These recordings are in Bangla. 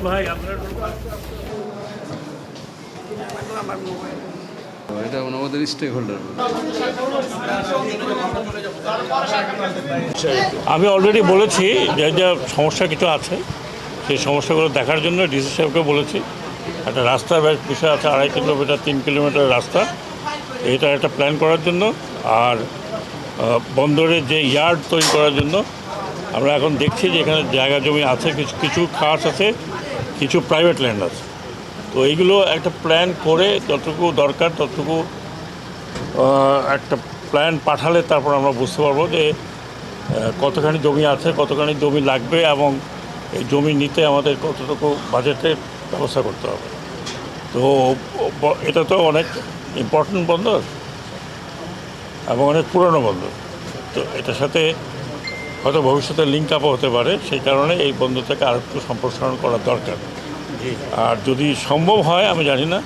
ভাই আপনার এটা আমাদের স্টেক হোল্ডার। আমি অলরেডি বলেছি যে যে সমস্যা কিছু আছে সেই সমস্যাগুলো দেখার জন্য ডিসি সাহেবকে বলেছি। একটা রাস্তার বিষয় আছে, 2.5 কিলোমিটার 3 কিলোমিটার রাস্তা, এটা একটা প্ল্যান করার জন্য। আর বন্দরের যে ইয়ার্ড তৈরি করার জন্য আমরা এখন দেখছি যে এখানে জায়গা জমি আছে, কিছু কিছু খাস আছে, কিছু প্রাইভেট ল্যান্ড আছে। তো এইগুলো একটা প্ল্যান করে যতটুকু দরকার ততটুকু একটা প্ল্যান পাঠালে তারপর আমরা বুঝতে পারবো যে কতখানি জমি আছে, কতখানি জমি লাগবে এবং এই জমি নিতে আমাদের কতটুকু বাজেটের ব্যবস্থা করতে হবে। তো এটা তো অনেক ইম্পর্টেন্ট বন্দর এবং অনেক পুরনো বন্দর। তো এটার সাথে হয়তো ভবিষ্যতে লিঙ্ক আপও হতে পারে, সেই কারণে এই বন্দরটাকে আর একটু সম্প্রসারণ করা দরকার। আর যদি সম্ভব হয়, আমি জানি না,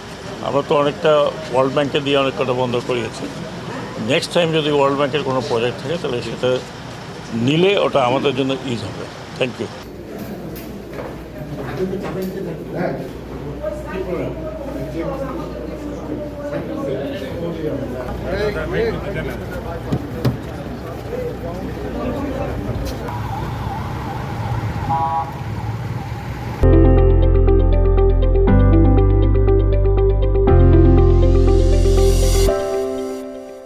আমরা তো অনেকটা ওয়ার্ল্ড ব্যাংকে দিয়ে অনেক কটা বন্দর করিয়েছি। নেক্সট টাইম যদি ওয়ার্ল্ড ব্যাংকের কোনো প্রজেক্ট থাকে তাহলে সেটা নিলে ওটা আমাদের জন্য ইজ হবে। Thank you.